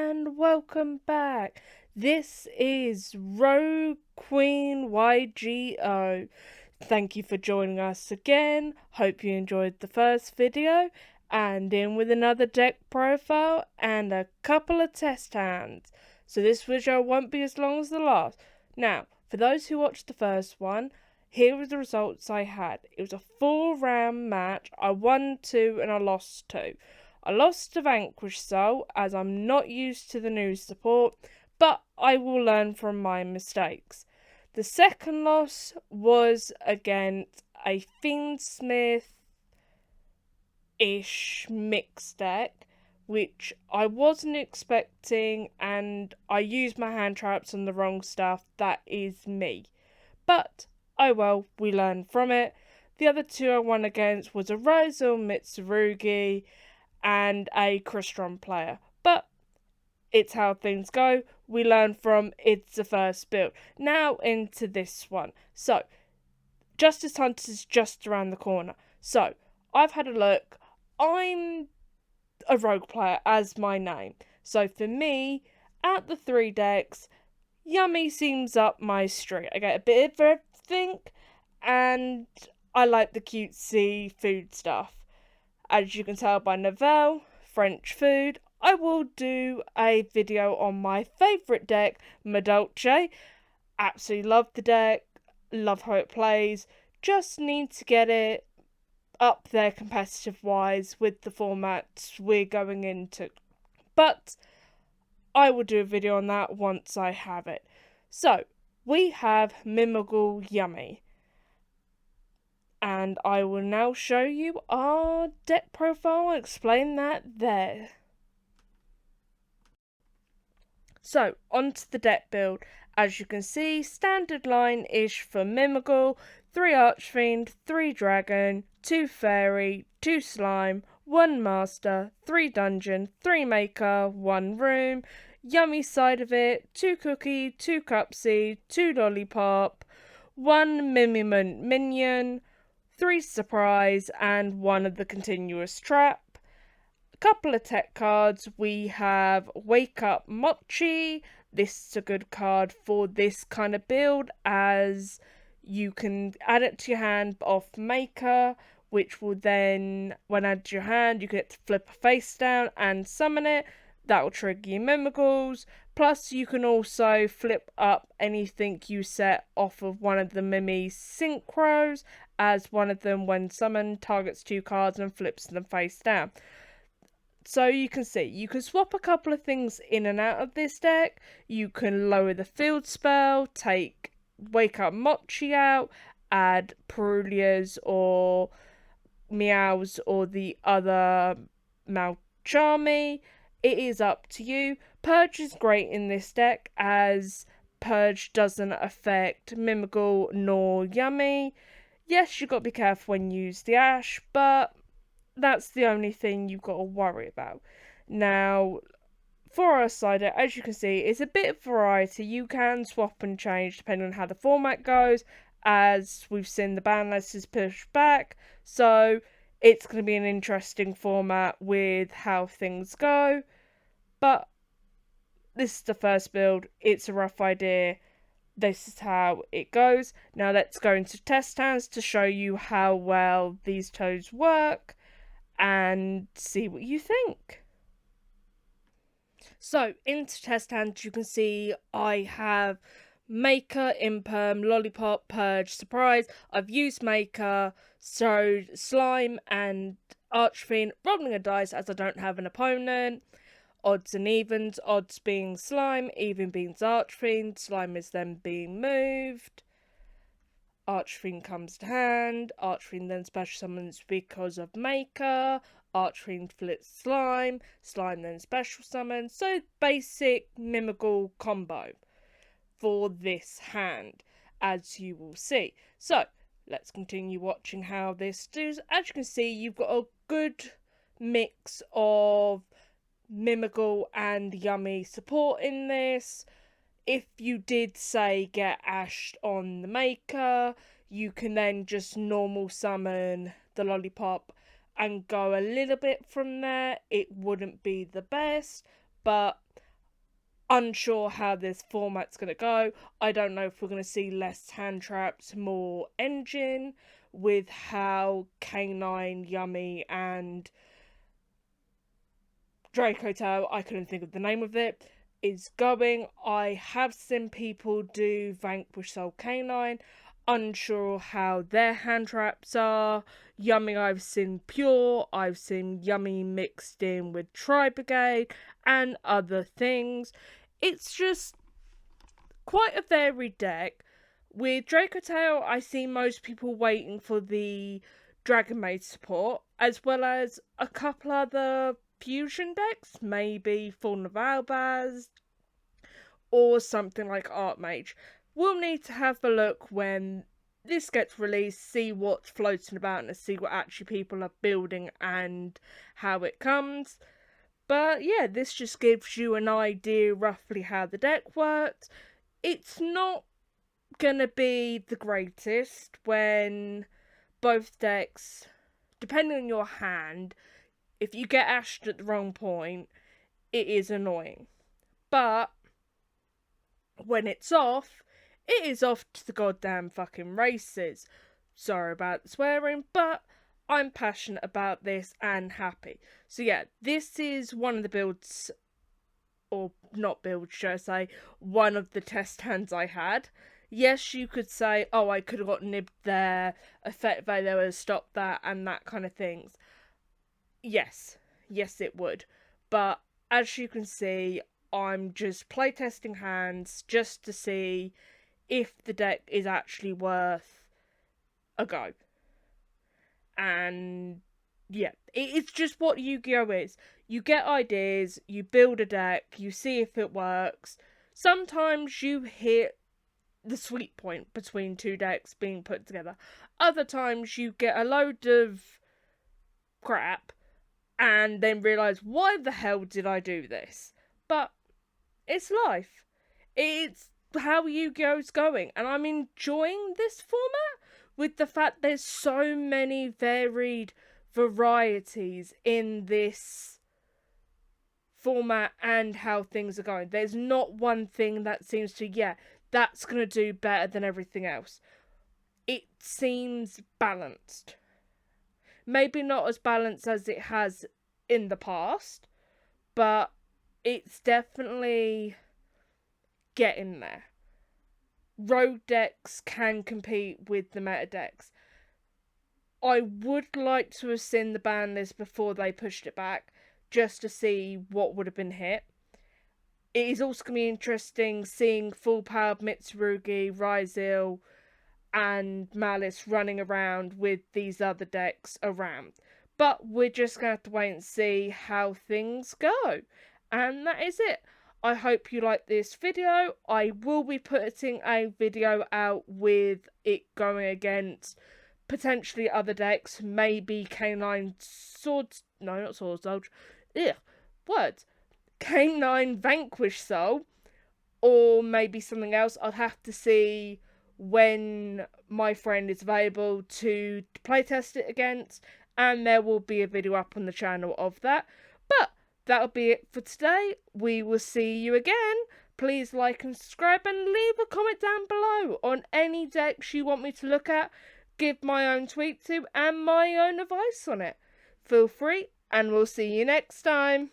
and welcome back. This is Rogue Queen YGO. Thank you for joining us again. Hope you enjoyed the first video, and in with another deck profile and a couple of test hands. So this video won't be as long as the last. Now, for those who watched the first one, here are the results I had. It was a 4-round match. I won 2 and I lost 2. I lost to Vanquish Soul as I'm not used to the new support, but I will learn from my mistakes. The second loss was against a Fiendsmith-ish mixed deck, which I wasn't expecting, and I used my hand traps on the wrong stuff. That is me. But oh well, we learned from it. The other 2 I won against was a Rizal Mitsurugi and a Crystron player. But it's how things go. We learn from it's the first build. Now into this one. So, Justice Hunters is just around the corner. So, I've had a look. I'm a rogue player as my name. So for me, out the 3 decks, Yummy seems up my street. I get a bit of everything, and I like the cutesy food stuff. As you can tell by Novelle, French food, I will do a video on my favourite deck, Madolce. Absolutely love the deck, love how it plays, just need to get it up there competitive wise with the formats we're going into. But I will do a video on that once I have it. So, we have Mimighoul Yummy. And I will now show you our deck profile and explain that there. So, onto the deck build. As you can see, standard line-ish for Mimighoul, 3 Archfiend, 3 Dragon, 2 Fairy, 2 Slime, 1 Master, 3 Dungeon, 3 Maker, 1 Room, Yummy side of it, 2 Cookie, 2 Cupsy, 2 Lollipop, 1 Mimimant Minion, 3 Surprise, and 1 of the Continuous Trap. A couple of tech cards. We have Wake Up Mochi. This is a good card for this kind of build, as you can add it to your hand off Maker, which will then, when added to your hand, you get to flip a face down and summon it. That will trigger your Mimighouls. Plus, you can also flip up anything you set off of one of the Mimi Synchros, as one of them, when summoned, targets 2 cards and flips them face down. So you can see, you can swap a couple of things in and out of this deck. You can lower the field spell, take Wake Up Mochi out, add Perulias or Meows or the other Malcharmy. It is up to you. Purge is great in this deck, as Purge doesn't affect Mimighoul nor Yummy. Yes, you've got to be careful when you use the Ash, but that's the only thing you've got to worry about. Now, for our side, as you can see, it's a bit of variety. You can swap and change depending on how the format goes, as we've seen the ban list is pushed back. So it's going to be an interesting format with how things go. But this is the first build. It's a rough idea. This is how it goes. Now let's go into test hands to show you how well these toes work and see what you think. So, into test hands, you can see I have Maker, Imperm, Lollipop, Purge, Surprise. I've used Maker, so Slime and Archfiend, rolling a dice as I don't have an opponent. Odds and evens, odds being Slime, even being Archfiend, Slime is then being moved. Archfiend comes to hand, Archfiend then special summons because of Maker, Archfiend flips Slime, Slime then special summons. So basic Mimighoul combo for this hand, as you will see. So let's continue watching how this does. As you can see, you've got a good mix of Mimighoul and Yummy support in this. If you did say get ashed on the Maker, you can then just normal summon the Lollipop and go a little bit from there. It wouldn't be the best, but Unsure how this format's going to go. I don't know if we're going to see less hand traps, more engine, with how K9, Yummy, and Draco Tail, I couldn't think of the name of it, is going. I have seen people do Vanquish Soul K9, unsure how their hand traps are. Yummy, I've seen pure, I've seen Yummy mixed in with Tri Brigade and other things. It's just quite a varied deck. With Draco Tail, I see most people waiting for the Dragon Maid support, as well as a couple other fusion decks, maybe Fallen of Albaz, or something like Archmage. We'll need to have a look when this gets released, see what's floating about and see what actually people are building and how it comes. But yeah, this just gives you an idea roughly how the deck works. It's not gonna be the greatest when both decks, depending on your hand, if you get ashed at the wrong point, it is annoying. But when it's off, it is off to the goddamn fucking races. Sorry about the swearing, but I'm passionate about this and happy. So yeah, this is one of the builds, or not builds, should I say, one of the test hands I had. Yes, you could say, oh, I could have got nibbed there, effect value would have stopped that, and that kind of things. Yes, it would. But as you can see, I'm just playtesting hands just to see if the deck is actually worth a go. And yeah, it's just what Yu-Gi-Oh! Is. You get ideas, you build a deck, you see if it works. Sometimes you hit the sweet point between two decks being put together. Other times you get a load of crap and then realise, why the hell did I do this? But it's life. It's how Yu-Gi-Oh's going, and I'm enjoying this format with the fact there's so many varied varieties in this format and how things are going. There's not one thing that seems to, that's going to do better than everything else. It seems balanced. Maybe not as balanced as it has in the past, but it's definitely getting there. Rogue decks can compete with the meta decks. I would like to have seen the ban list before they pushed it back, just to see what would have been hit. It is also going to be interesting seeing full powered Mitsurugi, Ryzil, and Malice running around with these other decks around. But we're just going to have to wait and see how things go. And that is it. I hope you like this video. I will be putting a video out with it going against potentially other decks. Maybe K9 Swords... No, not Swords Soldier. Ugh, words. K9 Vanquish Soul. Or maybe something else. I'll have to see when my friend is available to playtest it against, and there will be a video up on the channel of that. But that'll be it for today. We will see you again. Please like and subscribe and leave a comment down below on any decks you want me to look at, give my own tweet to, and my own advice on it. Feel free, and we'll see you next time.